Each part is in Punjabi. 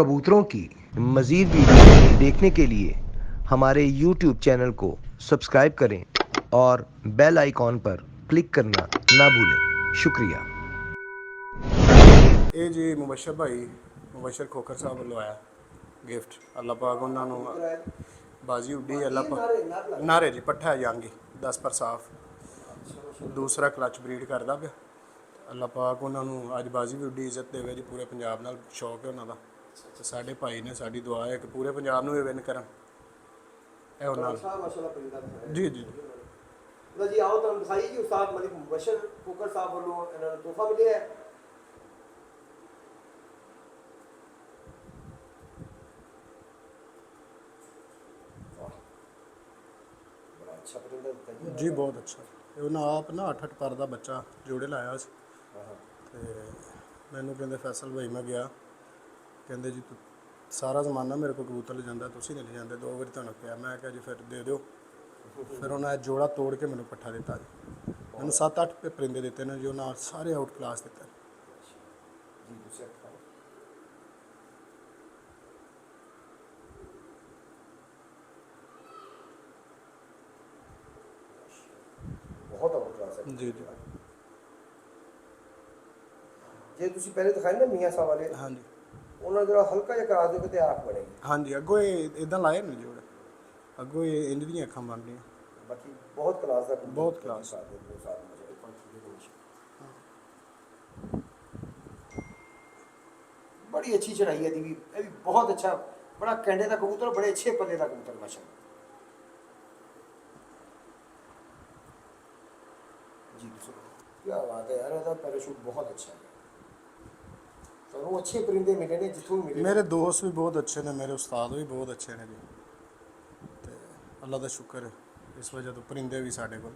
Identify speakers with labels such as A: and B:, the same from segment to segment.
A: कबूतरों की मज़ीद वीडियो देखने के लिए हमारे YouTube चैनल को सब्सक्राइब करें और बेल आइकॉन पर क्लिक करना ना भूलें। शुक्रिया।
B: ਇਹ ਜੀ ਮੁਬਸ਼ਰ ਭਾਈ ਮੁਬਸ਼ਰ ਖੋਖਰ ਸਾਹਿਬ ਵੱਲੋਂ ਆਇਆ ਗਿਫਟ। ਅੱਲਾਹ ਪਾਕ ਉਹਨਾਂ ਨੂੰ ਬਾਜ਼ੀ ਉੱਡੀ। ਅੱਲਾਹ ਪਾਕ ਨਾਰੇ ਜੀ ਪੱਠਾ ਜਾਂਗੀ 10 ਪਰ ਸਾਫ ਦੂਸਰਾ ਕਲਚ ਬਰੀਡ ਕਰਦਾ ਪਿਆ। ਅੱਲਾਹ ਪਾਕ ਉਹਨਾਂ ਨੂੰ ਅੱਜ ਬਾਜ਼ੀ ਵੀ ਉੱਡੀ ਇੱਜ਼ਤ ਦੇਵੇ ਜੀ। ਪੂਰੇ ਪੰਜਾਬ ਨਾਲ ਸ਼ੌਕ ਹੈ ਉਹਨਾਂ ਦਾ ਤੇ ਸਾਡੇ ਭਾਈ ਨੇ ਸਾਡੀ ਦੁਆ ਹੈ ਕਿ ਪੂਰੇ ਪੰਜਾਬ ਨੂੰ ਇਹ ਵਿਨ ਕਰਨ। ਇਹ ਉਹਨਾਂ ਨਾਲ ਜੀ ਜੀ
C: ਜੀ ਆਓ ਤੁਹਾਨੂੰ ਦਿਖਾਈਏ ਜੀ ਉਸਤਾਦ ਮਲਿਕ ਮੁਬਸ਼ਰ ਖੋਖਰ ਸਾਹਿਬ ਵੱਲੋਂ ਇਹਨਾਂ ਨੂੰ ਤੋਹਫਾ ਮਿਲਿਆ ਹੈ।
B: जी बहुत अच्छा। उन्हें आप ना 8-8 पर का बच्चा जोड़े लाया तो मैनू कहते फैसल भाई मैं गया कहते जी सारा जमाना मेरे को कबूतर ले जाता तुम नहीं ले जाते 2 बार तुम कहा मैं क्या जी फिर दे दो। फिर उन्हें जोड़ा तोड़ के मैंने पट्ठा दिता जी। मैंने 7-8 परिंदे दिते हैं जी उन्हें सारे आउट क्लास दिते।
C: बहुत आउट क्लास है
B: जी जी
C: जे तुसी पहले दिखाए ना मियां साहब वाले।
B: हाँ जी
C: उन्होंने जरा हल्का जिहा करा दो कि आँख बनेगी।
B: हाँ जी अगों इदा लाए नहीं जोड़े अगों इंज दी अखां बन रही
C: बाकी बहुत क्लास है
B: बहुत क्लास
C: बड़ी अच्छी चढ़ाई है दी भी ये भी बहुत अच्छा बड़ा कैंडे का कबूतर बड़े अच्छे पल्ले का कबूतर माशाल्लाह जी। क्या बात है यार ਇਹਦਾ पैराशूट बहुत अच्छा है। ਤੁਹਾਨੂੰ अच्छे परिंदे मिले ने जिथों मिले।
B: मेरे दोस्त भी बहुत अच्छे ने मेरे उस्ताद भी बहुत अच्छे ने जी ते अल्लाह का शुक्र है इस वजह तो परिंदे भी साढ़े को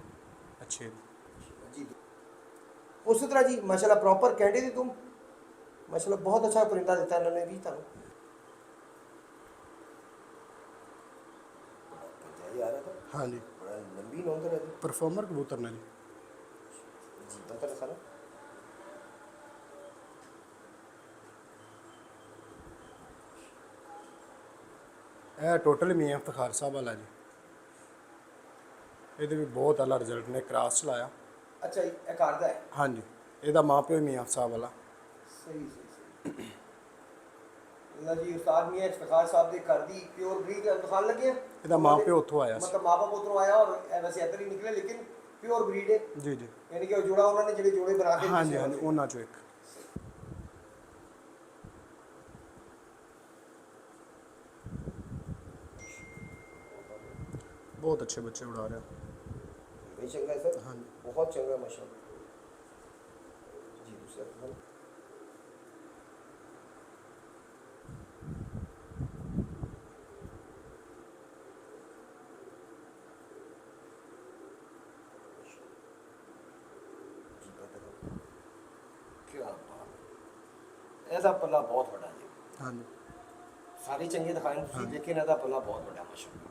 B: अच्छे
C: जी। उसी तरह जी माशाल्लाह प्रॉपर कैंडे दी तुम माशाल्लाह बहुत अच्छा परिंदा देता इन्होंने भी ਤੁਹਾਨੂੰ यार है
B: हाँ जी
C: बड़ा लंबी नौंदर है
B: परफॉर्मर कबूतर ने जी
C: जी पता है सारा
B: ਇਹ ਟੋਟਲ ਮੀਆਂ ਇਫਤਖਾਰ ਸਾਹਿਬ ਵਾਲਾ ਜੀ। ਇਹਦੇ ਵੀ ਬਹੁਤ ਅਲਾ ਰਿਜ਼ਲਟ ਨੇ ਕ੍ਰਾਸ ਚਲਾਇਆ।
C: अच्छा ये करदा है
B: ਹਾਂਜੀ ਇਹਦਾ ਮਾਂ ਪਿਓ ਮੀਆਂ ਸਾਹਿਬ ਵਾਲਾ
C: सही सही अल्लाह जी उस्ताद मियां इफ्तिखार साहब दे घर दी प्योर ब्रीड इंतखाब लगे हैं।
B: ਇਹਦਾ ਮਾਂ ਪਿਓ ਉੱਥੋਂ ਆਇਆ ਸੀ।
C: मतलब माँ बाप उधरों आया और वैसे इधर ही निकले लेकिन प्योर ब्रीड है
B: ਜੀ ਜੀ
C: यानी कि वो जोड़ा उन्होंने ਜਿਹੜੇ जोड़े बना के
B: ਹਾਂਜੀ ਹਾਂਜੀ ਉਹਨਾਂ ਚੋਂ ਇੱਕ बहुत अच्छे बच्चे उड़ा रहे हैं।
C: ये चंगा है सर।
B: हाँ जी
C: बहुत चंगा माशाल्लाह जी। दूसरा क्या बात ऐसा पल्ला बहुत बड़ा जी।
B: हाँ जी
C: सारी चंगे दिखाए तुसी लेकिन ऐसा पल्ला बहुत बड़ा माशाल्लाह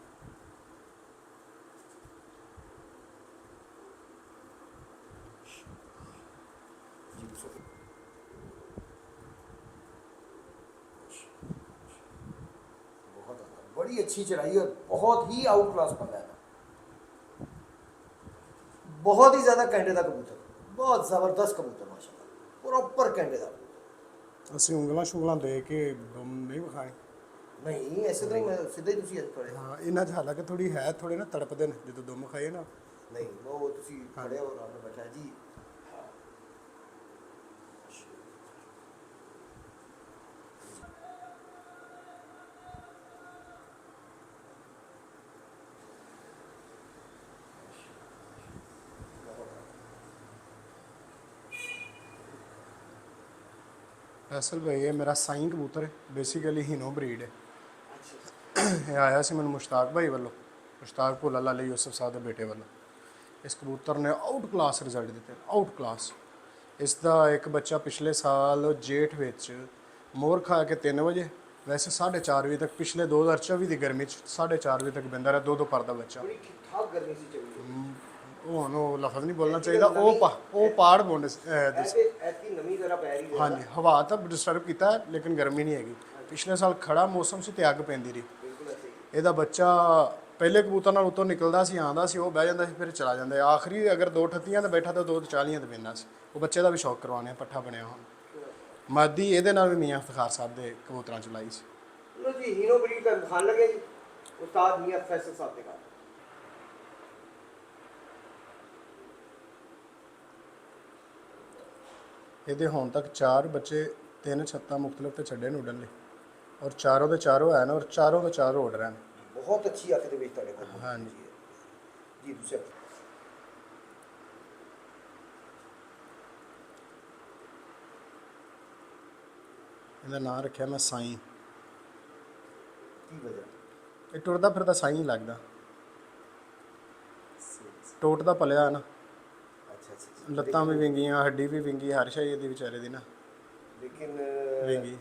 C: बहुत बड़ी अच्छी चढ़ाई और बहुत ही आउट क्लास पल्ला है। बहुत ही ज्यादा कैंडे का कबूतर बहुत जबरदस्त कबूतर माशाल्लाह प्रॉपर कैंडे का।
B: ਅਸੀਂ ਉਂਗਲਾਂ ਸ਼ੁੰਗਲਾਂ ਦੇ ਕੇ ਦਮ ਨਹੀਂ ਵਿਖਾਣੀ।
C: नहीं ऐसे तो मैं सीधे ही तुसी पड़े
B: ਹਾਂ ਇਹਨਾਂ 'ਚ ਹਾਲਾਂਕਿ ਥੋੜੀ ਹੈ ਥੋੜੇ ਨਾ ਤੜਪਦੇ ਨੇ ਜਦੋਂ ਦਮ ਖਾਏ ਨਾ।
C: नहीं वो तुसी खड़े हो आपने बैठा जी।
B: फैसल भाई ये मेरा साईं कबूतर है बेसिकली हीनो ब्रीड है। ये आया सी मैं मुश्ताक भाई वालों मुश्ताक भोला लाली यूसुफ साहब के बेटे वालों। इस कबूतर ने आउट क्लास रिजल्ट दिते आउट क्लास। इसका एक बच्चा पिछले साल जेठ विच मोर खा के 3 बजे वैसे 4:30 बजे तक पिछले 2024 की गर्मी 4:30 बजे तक बंदा रहा 2-2 पर का बच्चा।
C: बड़ी ठीक ठाक गर्मी सी चली
B: ਹੁਣ ਉਹ ਲਫ਼ਜ਼ ਨਹੀਂ ਬੋਲਣਾ ਚਾਹੀਦਾ ਉਹ ਪਾੜ ਬੋਂਡ
C: ऐसी नमी जरा पै रही है।
B: ਹਾਂਜੀ ਹਵਾ ਤਾਂ ਡਿਸਟਰਬ ਕੀਤਾ ਲੇਕਿਨ ਗਰਮੀ ਨਹੀਂ ਹੈਗੀ ਪਿਛਲੇ ਸਾਲ ਖੜਾ ਮੌਸਮ ਸੀ ਤੇ ਅੱਗ ਪੈਂਦੀ ਰਹੀ।
C: ਬਿਲਕੁਲ ਐਸੇ ਹੀ
B: ਇਹਦਾ ਬੱਚਾ ਪਹਿਲੇ ਕਬੂਤਰ ਨਾਲ ਉੱਤੋਂ ਨਿਕਲਦਾ ਸੀ, ਆਉਂਦਾ ਸੀ, ਉਹ ਬਹਿ ਜਾਂਦਾ ਸੀ, ਫਿਰ ਚਲਾ ਜਾਂਦਾ। ਆਖਰੀ ਅਗਰ 2 ਠੱਤੀਆਂ ਤੇ ਬੈਠਾ ਤਾਂ 2 40 ਤੇ ਪੈਂਦਾ ਸੀ। ਉਹ ਬੱਚੇ ਦਾ ਵੀ ਸ਼ੌਕ ਕਰਵਾਉਣੇ, ਪੱਠਾ ਬਣਿਆ ਹੁਣ। ਮਾਦੀ ਇਹਦੇ ਨਾਲ ਵੀ ਮੀਆਂ ਇਫਤਖਾਰ ਸਾਹਿਬ ਦੇ ਕਬੂਤਰਾਂ ਚ ਲਾਈ ਸੀ।
C: लो जी हीरो ब्रीड का खान लगे जी उस्ताद मियां फैसल साहब के घर।
B: ਇਹਦੇ ਹੁਣ ਤੱਕ 4 ਬੱਚੇ 3 ਛੱਤਾਂ ਮੁxtਲਫ ਤੇ ਛੱਡੇ ਨੇ ਉੱਡਣ ਲਈ, ਔਰ ਚਾਰੋਂ ਦੇ ਚਾਰੋਂ ਹੈ ਨਾ, ਔਰ ਚਾਰੋਂ ਦੇ ਚਾਰੋਂ ਉੱਡ ਰਹੇ ਨੇ।
C: बहुत अच्छी आंखें ਦੇ ਵਿੱਚ ਤੁਹਾਡੇ ਕੋਲ
B: हाँ
C: जी दूसरे
B: ਇਹਦਾ ਨਾਂ ਰੱਖਿਆ ਮੈਂ ਸਾਈਂ।
C: की वजह
B: ਇਹ ਟੁਰਦਾ ਫਿਰਦਾ ਸਾਈਂ ਹੀ ਲੱਗਦਾ, ਟੋਟ ਦਾ ਪਲਿਆ ਨਾ,
C: अच्छा अच्छा
B: ਲੱਤਾਂ ਵੀ ਵਿੰਗੀਆਂ, ਹੱਡੀ ਵੀ ਵਿੰਗੀ, ਹਰ ਸ਼ੈ ਇਹਦੀ ਵਿਚਾਰੇ ਦੀ ਨਾ
C: लेकिन
B: ਵਿੰਗੀ।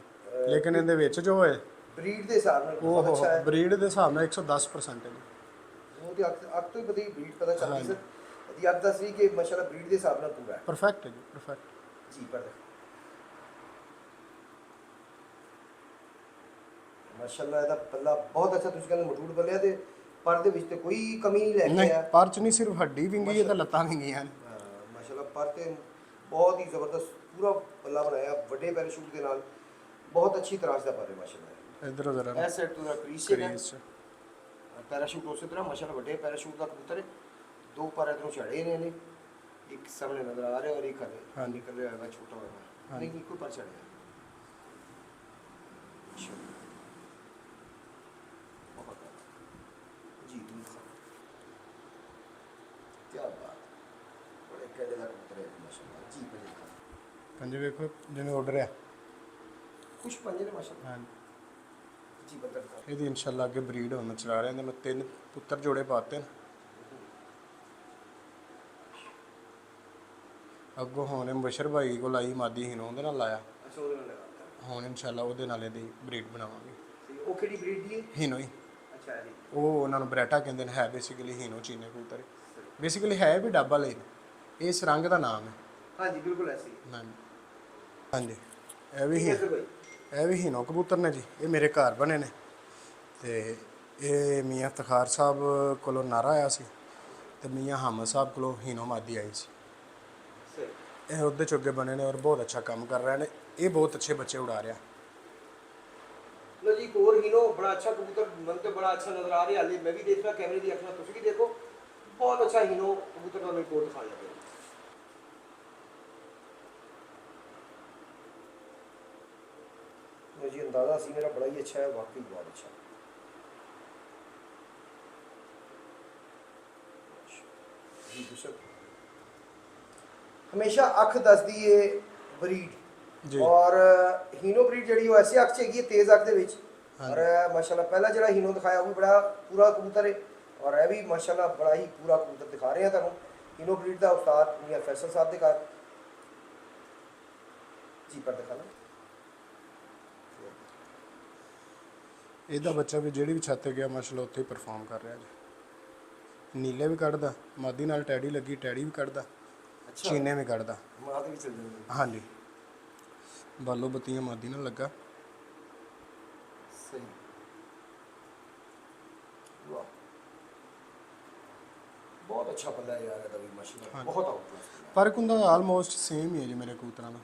B: ਲੇਕਿਨ ਇਹਦੇ ਵਿੱਚ ਜੋ ਹੈ
C: ब्रीड ਦੇ ਹਿਸਾਬ ਨਾਲ ਬਹੁਤ
B: ਉਹ
C: ਅੱਛਾ ਹੈ।
B: ਬਰੀਡ ਦੇ ਹਿਸਾਬ ਨਾਲ 110% ਹੈ ਜੀ।
C: ਉਹ ਤੇ ਅੱਗ ਤੋਂ ਹੀ ਪਤਾ ਹੀ ਬਰੀਡ ਪਤਾ ਚੱਲਦੀ ਸਰ। ਇਹਦੀ ਅੱਗ ਦੱਸ ਰਹੀ ਕਿ ਮਾਸ਼ਾਅੱਲਾ ਬਰੀਡ ਦੇ ਹਿਸਾਬ ਨਾਲ ਪੂਰਾ ਹੈ
B: ਪਰਫੈਕਟ ਹੈ ਜੀ, ਪਰਫੈਕਟ।
C: ਜੀ। ਪਰ ਮਾਸ਼ਾਅੱਲਾ ਇਹਦਾ ਪੱਲਾ ਬਹੁਤ ਅੱਛਾ, ਤੁਸੀਂ ਕਹਿੰਦੇ ਮਟੂੜ ਬੱਲਿਆ ਤੇ ਪਰ ਦੇ ਵਿੱਚ ਤੇ ਕੋਈ ਕਮੀ ਨਹੀਂ ਲੈ ਕੇ
B: ਨਹੀਂ,
C: ਆਇਆ।
B: ਪਰ ਚ ਨਹੀਂ ਸਿਰਫ ਹੱਡੀ ਵਿੰਗੀ ਹੈ ਤਾਂ ਲੱਤਾਂ ਵਿੰਗੀਆਂ ਨੇ।
C: ਮਾਸ਼ਾਅੱਲਾ ਪਰ ਤੇ ਬਹੁਤ ਹੀ ਜ਼ਬਰਦਸਤ ਪੂਰਾ ਪੱਲਾ ਬਣਾਇਆ ਵੱਡੇ ਪੈਰਾਸ਼ੂਟ ਦੇ ਨਾਲ। ਬਹੁਤ ਅੱਛੀ ਤਰਾਸ਼ ਦਾ ਪਰ ਹੈ ਮਾਸ਼ਾਅੱਲਾ।
B: ਇਧਰ ਜ਼ਰਾ
C: ਇਹ ਸੈਟ ਤੋਂ ਕਰੀਸ ਹੈ
B: ਕਰੀਜ਼ ਚ।
C: ਪੈਰਾਸ਼ੂਟ ਉਸੇ ਤਰ੍ਹਾਂ ਮਾਸ਼ਾਅੱਲਾ ਵੱਡੇ ਪੈਰਾਸ਼ੂਟ ਦਾ ਕਬੂਤਰ ਹੈ। 2 ਪਰ ਇਧਰੋਂ ਚੜੇ ਨੇ ਇਹਨੇ, ਇੱਕ ਸਾਹਮਣੇ ਨਜ਼ਰ ਆ ਰਿਹਾ ਔਰ ਇੱਕ ਹਲੇ
B: ਹਾਂ।
C: ਨਿਕਲ ਰਿਹਾ ਹੈ ਛੋਟਾ ਹੋਇਆ। ਨਹੀਂ ਇੱਕੋ ਪਰ ਚੜਿਆ। जी दूसरा क्या बात, बड़े कैडे का कबूतर है माशाल्लाह जी। पंजे का
B: ਪੰਜੇ ਵੇਖੋ ਜਿਵੇਂ ਉੱਡ ਰਿਹਾ।
C: कुछ पंजे ने माशाल्लाह
B: ਹਾਂ,
C: जी बदल का
B: ਇਹਦੀ ਇਨਸ਼ਾਅੱਲਾ ਅੱਗੇ ਬਰੀਡ ਹੋਣਾ ਚਲਾ ਰਹੇ ਨੇ। ਮੈਂ 3 ਪੁੱਤਰ ਜੋੜੇ ਪਾਤੇ ਨੇ ਅੱਗੋਂ। ਹੁਣ ਮੁਬਸ਼ਰ ਭਾਈ ਕੋਲ ਆਈ ਮਾਦੀ ਹੀਨੋ, ਉਹਦੇ ਨਾਲ ਲਾਇਆ।
C: अच्छा वो लगा
B: ਹੁਣ ਇਨਸ਼ਾਅੱਲਾ ਉਹਦੇ ਨਾਲ ਇਹਦੀ ਬਰੀਡ ਬਣਾਵਾਂਗੇ।
C: वो केडी ब्रीड दी है?
B: ਹੀਨੋ ਹੀ,
C: अच्छा है जी।
B: ਉਹ ਉਹਨਾਂ ਨੂੰ ਬਰੈਟਾ ਕਹਿੰਦੇ ਨੇ, ਹੈ ਬੇਸਿਕਲੀ ਹੀਨੋ ਚੀਨੇ ਕਬੂਤਰ। ਬੇਸਿਕਲੀ ਹੈ ਵੀ ਡੱਬਾ ਲਈ ਨੇ, ਇਸ ਰੰਗ ਦਾ ਨਾਮ ਹੈ।
C: हाँ जी बिल्कुल ऐसे ही।
B: ਹਾਂਜੀ ਹਾਂਜੀ, ਇਹ ਵੀ
C: कैसे भाई?
B: ਇਹ ਵੀ ਹੀਨੋ ਕਬੂਤਰ ਨੇ ਜੀ। ਇਹ ਮੇਰੇ ਘਰ ਬਣੇ ਨੇ ਤੇ ਇਹ ਮੀਆਂ ਇਫਤਖਾਰ ਸਾਹਿਬ ਕੋਲੋਂ ਨਾਰਾ ਆਇਆ ਸੀ ਤੇ ਮੀਆਂ ਹਾਮਦ ਸਾਹਿਬ ਕੋਲੋਂ ਹੀਨੋ ਮਾਦੀ ਆਈ ਸੀ।
C: सही।
B: ਇਹ ਉਹਦੇ ਚੋਂ ਅੱਗੇ ਬਣੇ ਨੇ ਔਰ ਬਹੁਤ ਅੱਛਾ ਕੰਮ ਕਰ ਰਹੇ ਨੇ। ਇਹ ਬਹੁਤ ਅੱਛੇ ਬੱਚੇ ਉਡਾ ਰਿਹਾ।
C: लो जी एक और हीनो बड़ा अच्छा कबूतर मन तो बड़ा अच्छा नजर आ रहा है। हाले मैं भी देख रहा कैमरे की अखना, तुम भी देखो बहुत अच्छा हीनो कबूतर का मैं कोट दिखा लगे। जी अंदाजा सी मेरा बड़ा ही अच्छा है, वाकई बहुत अच्छा। जी दूसरा हमेशा अख दसदी है ब्रीड
B: जी।
C: और हीनो ब्रीड ਜਿਹੜੀ ਉਹ ਐਸੀ ਅੱਖ ਚ ਹੈਗੀ ਹੈ, ਤੇਜ਼ ਅੱਖ ਦੇ ਵਿੱਚ। ਔਰ ਮਾਸ਼ਾਅੱਲਾ ਪਹਿਲਾ ਜਿਹੜਾ ਹੀਨੋ ਦਿਖਾਇਆ ਉਹ ਵੀ ਬੜਾ ਪੂਰਾ ਕਬੂਤਰ ਹੈ ਔਰ ਇਹ ਵੀ ਮਾਸ਼ਾਅੱਲਾ ਬੜਾ ਹੀ ਪੂਰਾ ਕਬੂਤਰ ਦਿਖਾ ਰਹੇ ਆ ਤੁਹਾਨੂੰ। ਹੀਨੋ ਬਰੀਡ ਦਾ ਉਸਤਾਦ ਮੀਆਂ ਫੈਸਲ ਸਾਹਿਬ ਦੇ ਘਰ ਜੀ ਪਰ ਦਿਖਾਣਾ।
B: ਇਹਦਾ ਬੱਚਾ ਵੀ ਜਿਹੜੀ ਵੀ ਛੱਤ ਤੇ ਗਿਆ ਮਾਸ਼ਾਅੱਲਾ ਉੱਥੇ ਹੀ ਪਰਫਾਰਮ ਕਰ ਰਿਹਾ ਜੀ। ਨੀਲੇ ਵੀ ਕੱਢਦਾ, ਮਾਦੀ ਨਾਲ ਟੈਡੀ ਲੱਗੀ, ਟੈਡੀ ਵੀ ਕੱਢਦਾ, ਚੀਨੇ ਵੀ ਕੱਢਦਾ।
C: ਮਾਂ ਦੇ ਵੀ ਚੱਲ ਜਾਂਦੇ।
B: ਹਾਂਜੀ, ਬਾਲੋ ਬੱਤੀਆਂ ਮਾਦੀ ਨਾਲ ਲੱਗਾ।
C: ਸਹੀ। ਵਾਹ ਬਹੁਤ ਅੱਛਾ ਪੱਲਾ ਹੈ ਯਾਰ ਇਹਦਾ ਵੀ ਮਾਸ਼ਾਅੱਲਾ, ਬਹੁਤ ਆਊਟਕਲਾਸ।
B: ਫਰਕ ਹੁੰਦਾ ਆਲਮੋਸਟ ਸੇਮ ਹੀ ਹੈ ਜੀ ਮੇਰੇ ਕਬੂਤਰਾਂ ਦਾ।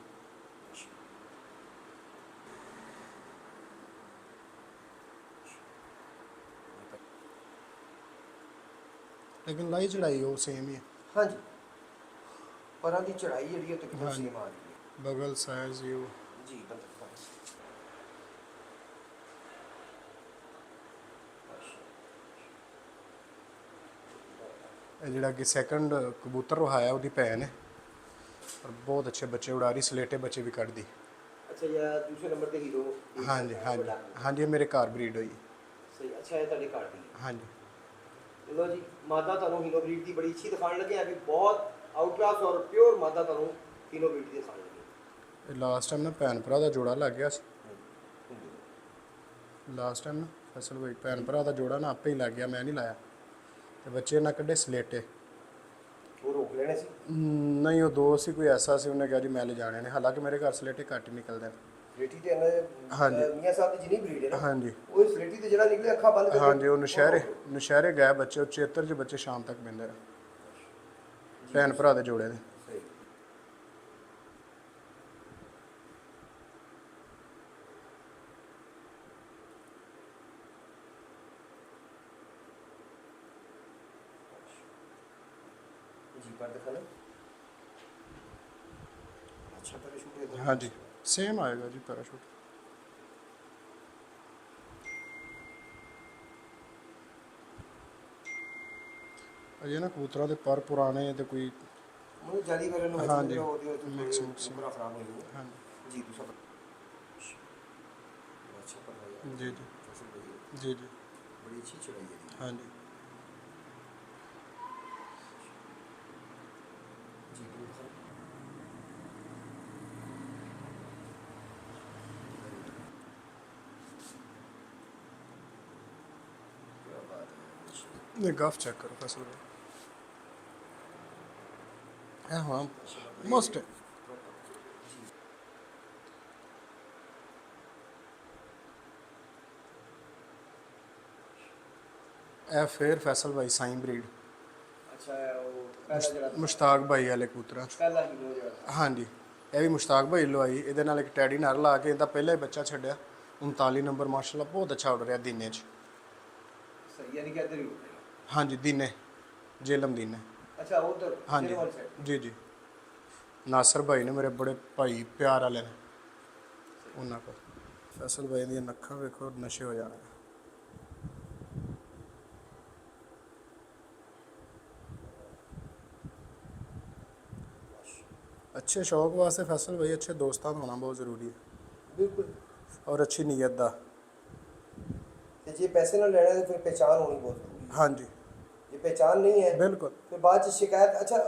B: ਲੇਕਿਨ ਲਾਈ ਚੜਾਈ ਉਹ ਸੇਮ ਹੀ ਹੈ।
C: ਹਾਂਜੀ ਪਰਾਂ ਦੀ ਚੜਾਈ ਜਿਹੜੀ ਹੈ ਤਕਰੀਬਨ ਸੇਮ ਆ ਰਹੀ ਹੈ।
B: ਬਗਲ ਸਾਈਜ਼ ਇਹ
C: ਜੀ ਬੰਦ
B: ਇਹ ਜਿਹੜਾ ਕਿ ਸੈਕੰਡ ਕਬੂਤਰ ਵਹਾਇਆ ਉਹਦੀ ਭੈਣ ਹੈ ਔਰ ਬਹੁਤ ਅੱਛੇ ਬੱਚੇ ਉਡਾ ਰਹੀ, ਸਲੇਟੇ ਬੱਚੇ ਵੀ ਕੱਢਦੀ।
C: ਅੱਛਾ ਯਾਰ ਦੂਸਰੇ ਨੰਬਰ ਤੇ ਹੀਰੋ।
B: ਹਾਂਜੀ ਹਾਂਜੀ ਹਾਂਜੀ, ਇਹ ਮੇਰੇ ਘਰ ਬਰੀਡ ਹੋਈ।
C: ਸਹੀ ਅੱਛਾ ਹੈ ਤੁਹਾਡੇ ਘਰ ਦੀ।
B: ਹਾਂਜੀ
C: ਲੋ ਜੀ ਮਾਦਾ ਤੁਹਾਨੂੰ ਹੀਰੋ ਬਰੀਡ ਦੀ ਬੜੀ ਅੱਛੀ ਦਿਖਾਣ ਲੱਗੇ ਅभी ਬਹੁਤ ਆਊਟਕਲਾਸ ਔਰ ਪਿਓਰ ਮਾਦਾ ਤੁਹਾਨੂੰ ਹੀਰੋ ਬਰੀਡ ਦੀ ਦਿਖਾਣ ਲੱਗੇ।
B: ਇਹ ਲਾਸਟ ਟਾਈਮ ਨਾ ਭੈਣ ਭਰਾ ਦਾ ਜੋੜਾ ਲੱਗ ਗਿਆ ਸੀ। ਲਾਸਟ ਟਾਈਮ ਨਾ ਫਸਲ ਹੋਈ ਭੈਣ ਭਰਾ ਦਾ ਜੋੜਾ ਨਾ ਆਪੇ ਹੀ ਲੱਗ ਗਿਆ, ਮੈਂ ਨਹੀਂ ਲਾਇਆ। ਤੇ ਬੱਚੇ ਨਾ ਕੱਢੇ ਸਲੇਟੇ।
C: ਉਹ ਰੋਕ ਲੈਣੇ ਸੀ।
B: ਨਹੀਂ, ਉਹ ਦੋ ਸੀ, ਕੋਈ ਐਸਾ ਸੀ ਉਹਨੇ ਕਿਹਾ ਜੀ ਮੈਂ ਲੈ ਜਾਣੇ ਨੇ। ਹਾਲਾਂਕਿ ਮੇਰੇ ਘਰ ਸਲੇਟੇ ਘੱਟ ਹੀ ਨਿਕਲਦੇ ਨੇ।
C: ਸਲੇਟੀ ਤੇ ਇਹਨਾਂ ਦੇ
B: ਹਾਂਜੀ।
C: ਮੀਆਂ ਸਾਹਿਬ ਦੀ ਜਿੰਨੀ ਬਰੀਡ ਹੈ ਨਾ,
B: ਹਾਂਜੀ
C: ਉਹ ਇਸ ਸਲੇਟੀ ਤੇ ਜਿਹੜਾ ਨਿਕਲੇ ਅੱਖਾਂ ਬੰਦ ਕਰਕੇ
B: ਹਾਂਜੀ, ਉਹ ਨਸ਼ਹਿਰੇ ਗਏ ਬੱਚੇ, ਉਹ ਚੇਤਰ 'ਚ ਬੱਚੇ ਸ਼ਾਮ ਤੱਕ ਬਹਿੰਦੇ ਰਹੇ, ਭੈਣ ਭਰਾ ਦੇ ਜੋੜੇ ਦੇ।
C: ਸਹੀ। जी पर दिखाना अच्छा पैराशूट है
B: ਹਾਂਜੀ ਸੇਮ ਆਏਗਾ ਜੀ ਪੈਰਾਸ਼ੂਟ। ਅਜੇ ਨਾ ਕਬੂਤਰਾਂ ਦੇ ਪਰ ਪੁਰਾਣੇ ਤੇ ਕੋਈ
C: मुझे जाली वाले नो
B: हाँ जी,
C: अच्छा होती है तो
B: मिक्स-
C: थोड़ी
B: मिक्स।
C: पूरा खराब नहीं हुआ
B: ਹਾਂਜੀ
C: जी दूसरा अच्छा पर भाई
B: ਜੀ ਜੀ
C: फसल भाई
B: ਜੀ ਜੀ
C: बड़ी अच्छी चढ़ाई है
B: ਹਾਂਜੀ।
C: जी दूसरा क्या बात है
B: ਇਹ ਗਫ ਚੈੱਕ ਕਰੋ ਫਸਲ ਦਾ। ਇਹ ਹਾਂ ਮੋਸਟ ਇਹ ਫੇਰ ਫੈਸਲ ਭਾਈ ਸਾਈਂ ਬਰੀਡ
C: अच्छा है वो पहला जरा
B: ਮੁਸ਼ਤਾਕ ਭਾਈ ਵਾਲੇ ਕਬੂਤਰਾਂ 'ਚ।
C: पहला ही नो जरा
B: ਹਾਂਜੀ ਇਹ ਵੀ ਮੁਸ਼ਤਾਕ ਭਾਈ ਲਵਾਈ, ਇਹਦੇ ਨਾਲ ਇੱਕ ਟੈਡੀ ਨਰ ਲਾ ਕੇ ਇਹਦਾ ਪਹਿਲਾ ਹੀ ਬੱਚਾ ਛੱਡਿਆ। 39 ਨੰਬਰ ਮਾਸ਼ਾਅੱਲਾ ਬਹੁਤ ਅੱਛਾ ਉੱਡ ਰਿਹਾ ਦਿਨੇ 'ਚ।
C: सही यानी कि इधर ही होता है
B: ਹਾਂਜੀ ਦਿਨੇ ਜੇਲਮ ਦਿਨੇ।
C: अच्छा उधर
B: ਹਾਂਜੀ
C: वाली साइड
B: ਜੀ ਜੀ ਨਾਸਰ ਭਾਈ ਨੇ ਮੇਰੇ ਬੜੇ ਭਾਈ ਪਿਆਰ ਵਾਲੇ ਨੇ ਉਹਨਾਂ ਕੋਲ। ਫੈਸਲ ਭਾਈ ਦੀਆਂ ਨੱਖਾਂ ਵੇਖੋ ਨਸ਼ੇ ਹੋ ਜਾਣਗੇ। अच्छे शौक वास्ते फैसल भाई अच्छे दोस्तां दा होना बहुत ज़रूरी है
C: बिल्कुल
B: और अच्छी नीयत दा।
C: ते जे पैसे ना लेना तो फिर पहचान होनी बहुत जरूरी
B: हाँ जी
C: है जे पहचान नहीं है
B: बिल्कुल
C: फिर बाद च शिकायत अच्छा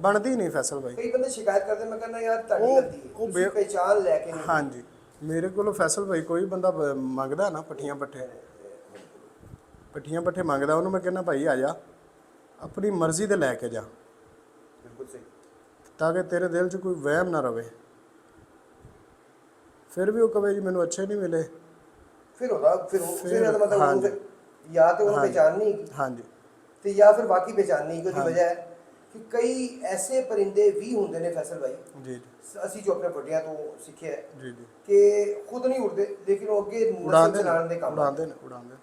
B: बनती नहीं फैसल भाई।
C: कई बंदे शिकायत करते मैं कहना यार ਤੁਹਾਡੀ
B: ਉਹ-
C: ਗਲਤੀ ਹੈ
B: ਉਹ
C: ਤੁਸੀਂ
B: ਬੇ-
C: पहचान लेके नहीं
B: हाँ जी मेरे को फैसल भाई कोई बंदा मंगदा ना पट्ठियां पट्ठे मंगदा ਉਹਨੂੰ मैं कहना भाई आ जा अपनी मर्जी दे लैके जा
C: बिल्कुल सही
B: ताकि तेरे दिल च कोई वहम ना रवे। फिर भी वो कहे जी मैनू अच्छे नहीं मिले।
C: फिर होगा फिर
B: फिर-
C: ਇਹਦਾ ਮਤਲਬ
B: हाँ
C: ਉਹਨੂੰ
B: जी।
C: ਫਿਰ या तो ਉਹਨੂੰ
B: हाँ जी।
C: पहचान नहीं है
B: हाँ जी
C: ਤੇ ਜਾਂ ਫਿਰ ਬਾਕੀ ਪਛਾਣ ਨਹੀਂ ਕੋਈ
B: हाँ
C: ਵਜ੍ਹਾ ਹੈ ਕਿ ਕਈ ਐਸੇ ਪਰਿੰਦੇ ਵੀ ਹੁੰਦੇ ਨੇ ਫੈਸਲ ਭਾਈ
B: जी
C: ਅਸੀਂ ਜੋ ਆਪਣੇ ਵੱਡਿਆਂ ਤੋਂ ਸਿੱਖਿਆ ਹੈ
B: जी जी
C: ਕਿ ਖੁਦ ਨਹੀਂ ਉੜਦੇ ਲੇਕਿਨ ਉਹ ਅੱਗੇ ਨਸਲ
B: उड़ाते
C: ਚਲਾਉਣ ਦੇ ਕੰਮ
B: उड़ाते ने उड़ाते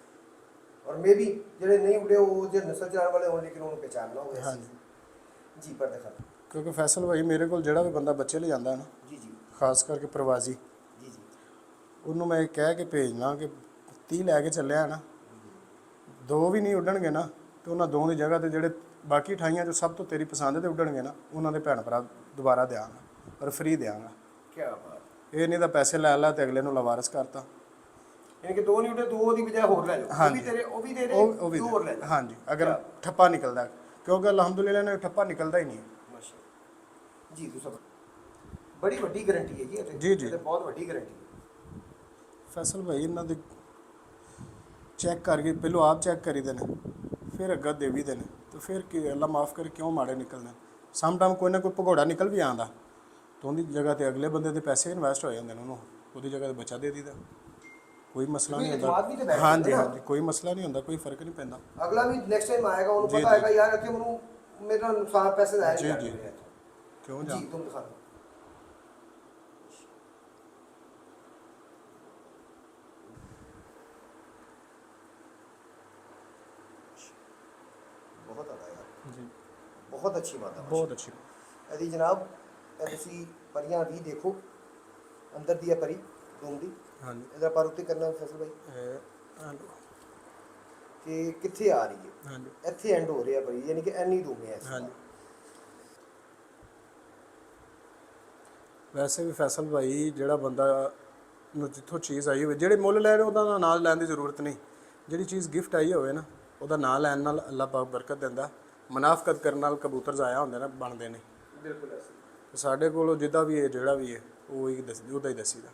C: ਔਰ ਮੇ ਵੀ ਜਿਹੜੇ ਨਹੀਂ ਉੜੇ ਉਹ ਜੇ ਨਸਲ ਚਲਾਉਣ ਵਾਲੇ ਹੋਣ ਲੇਕਿਨ ਉਹਨੂੰ ਪਛਾਣਨਾ ਹੋਵੇ
B: हाँ जी
C: ਜੀ ਪਰ ਦਿਖਾ
B: क्योंकि फैसल भाई मेरे को ਜਿਹੜਾ ਵੀ ਬੰਦਾ ਬੱਚੇ ਲੈ ਜਾਂਦਾ ਹੈ ਨਾ
C: ਜੀ ਜੀ
B: ਖਾਸ ਕਰਕੇ ਪ੍ਰਵਾਸੀ
C: ਜੀ ਜੀ
B: ਉਹਨੂੰ ਮੈਂ ਕਹਿ ਕੇ ਭੇਜਣਾ ਕਿ 30 ਲੈ ਕੇ ਚੱਲਿਆ ਨਾ ਦੋ ਵੀ ਨਹੀਂ ਉੱਡਣਗੇ ਨਾ ਤੇ ਉਹਨਾਂ ਦੋ ਦੀ ਜਗ੍ਹਾ ਤੇ ਜਿਹੜੇ ਬਾਕੀ 28 ਚੋਂ ਸਭ ਤੋਂ ਤੇਰੀ ਪਸੰਦ ਦੇ ਉੱਡਣਗੇ ਨਾ ਉਹਨਾਂ ਦੇ ਭੈਣ ਭਰਾ ਦੁਬਾਰਾ ਦਿਆਂਗਾ ਔਰ ਫ੍ਰੀ ਦਿਆਂਗਾ।
C: ਕੀ ਬਾਤ
B: ਇਹ ਨਹੀਂ ਤਾਂ ਪੈਸੇ ਲੈ ਲਾ ਤੇ ਅਗਲੇ ਨੂੰ ਲਵਾਰਸ ਕਰਤਾ।
C: ਯਾਨੀ ਕਿ ਦੋ ਨਹੀਂ ਉੜੇ ਦੋ ਦੀ ਬਜਾਏ ਹੋਰ ਲੈ ਜਾਓ ਉਹ ਵੀ
B: ਹਾਂਜੀ।
C: ਤੇਰੇ ਉਹ ਵੀ ਤੇਰੇ
B: ਉਹ ਵੀ
C: ਦੋ ਹੋਰ ਲੈ ਜਾਓ
B: ਹਾਂਜੀ ਅਗਰ ਠੱਪਾ ਨਿਕਲਦਾ ਕਿਉਂਕਿ ਅਲਹਮਦੁਲਿਲਾ ਨੇ ਠੱਪਾ ਨਿਕਲਦਾ ਹੀ ਨਹੀਂ।
C: ਮਾਸ਼ਾਅੱਲਾ ਜੀ ਤੁਸੀਂ ਬੜੀ ਵੱਡੀ ਗਾਰੰਟੀ ਹੈ ਜੀ ਇਹ ਤੇ
B: ਜੀ, ਜੀ।
C: ਇਹ ਤੇ ਬਹੁਤ ਵੱਡੀ ਗਾਰੰਟੀ ਹੈ
B: ਫੈਸਲ ਭਾਈ ਇਹਨਾਂ ਦੇ ਚੈੱਕ ਕਰਕੇ ਪਹਿਲੋਂ ਆਪ ਚੈੱਕ ਕਰੀਦੇ ਨੇ ਫਿਰ ਅੱਗਾ ਦੇਵੀਦੇ ਨੇ ਤੇ ਫਿਰ ਕੀ ਅੱਲਾ ਮਾਫ ਕਰੇ ਕਿਉਂ ਮਾੜੇ ਨਿਕਲਦੇ ਸਮ ਟਾਈਮ ਕੋਈ ਨਾ ਕੋਈ ਭਗੌੜਾ ਨਿਕਲ ਵੀ ਆਉਂਦਾ ਤਾਂ ਉਹਦੀ ਜਗ੍ਹਾ ਤੇ ਅਗਲੇ ਬੰਦੇ ਦੇ ਪੈਸੇ ਇਨਵੈਸਟ ਹੋ ਜਾਂਦੇ ਨੇ ਉਹਨੂੰ ਉਹਦੀ ਜਗ੍ਹਾ ਤੇ ਬੱਚਾ ਦੇ ਦੀਦਾ ਕੋਈ ਮਸਲਾ ਨਹੀਂ
C: ਇਤਮਾਦ ਵੀ ਤੇ
B: ਹੁੰਦਾ।
C: ਬੈਠ
B: ਹਾਂਜੀ
C: ਜਾਂਦਾ ਨਾ।
B: ਹਾਂਜੀ ਕੋਈ ਮਸਲਾ ਨਹੀਂ ਹੁੰਦਾ ਕੋਈ ਫਰਕ ਨਹੀਂ ਪੈਂਦਾ।
C: ਅਗਲਾ ਵੀ ਨੈਕਸਟ ਟਾਈਮ ਆਏਗਾ ਉਹਨੂੰ
B: ਜੀ,
C: ਪਤਾ
B: ਜੀ।
C: ਹੈਗਾ ਯਾਰ ਇੱਥੇ ਮੈਨੂੰ ਮੇਰਾ ਨੁਕਸਾਨ ਪੈਸੇ ਦਾ
B: ਜੀ, ਜੀ। ਕਿਉਂ ਜਾ
C: ਜੀ ਤੁਮ ਦਿਖਾ ਦਿਓ ਬਹੁਤ ਆਦਾ ਯਾਰ
B: ਜੀ
C: ਬਹੁਤ ਅੱਛੀ ਬਾਤ ਹੈ
B: ਬਹੁਤ ਅੱਛੀ
C: ਇਹਦੀ ਜਨਾਬ ਇਹ ਤੁਸੀਂ ਪਰੀਆਂ ਵੀ ਦੇਖੋ ਅੰਦਰ ਦੀ ਹੈ ਪਰੀ ਦੂਮ ਦੀ
B: ਹਾਂਜੀ
C: ਇਹਦਾ ਪਰ ਉੱਤੇ ਕਰਨਾ ਫਸਲ ਭਾਈ
B: ਇਹ ਲਓ।
C: ਕਿ ਕਿੱਥੇ ਆ ਰਹੀ ਹੈ
B: ਹਾਂਜੀ
C: ਇੱਥੇ ਐਂਡ ਹੋ ਰਿਹਾ ਪਰੀ ਯਾਨੀ ਕਿ ਐਨੀ ਦੂਮ ਹੈ ਇਸ
B: ਹਾਂਜੀ ਵੈਸੇ ਵੀ ਫੈਸਲ ਭਾਈ ਜਿਹੜਾ ਬੰਦਾ ਨੂੰ ਜਿੱਥੋਂ ਚੀਜ਼ ਆਈ ਹੋਵੇ ਜਿਹੜੇ ਮੁੱਲ ਲੈ ਰਹੇ ਉਹਦਾ ਨਾਂ ਲੈਣ ਦੀ ਜ਼ਰੂਰਤ ਨਹੀਂ। ਜਿਹੜੀ ਚੀਜ਼ ਗਿਫਟ ਆਈ ਹੋਵੇ ਨਾ ਉਹਦਾ ਨਾਂ ਲੈਣ ਨਾਲ ਅੱਲਾਹ ਪਾਕ ਬਰਕਤ ਦਿੰਦਾ। ਮੁਨਾਫਕਤ ਕਰਨ ਨਾਲ ਕਬੂਤਰ ਜ਼ਾਇਆ ਹੁੰਦੇ ਨੇ ਬਣਦੇ ਨੇ।
C: ਬਿਲਕੁਲ ਐਸੀ
B: ਸਾਡੇ ਕੋਲ ਜਿੱਦਾਂ ਵੀ ਹੈ ਜਿਹੜਾ ਵੀ ਹੈ ਉਹ ਹੀ ਉਹਦਾ ਹੀ ਦੱਸੀਦਾ।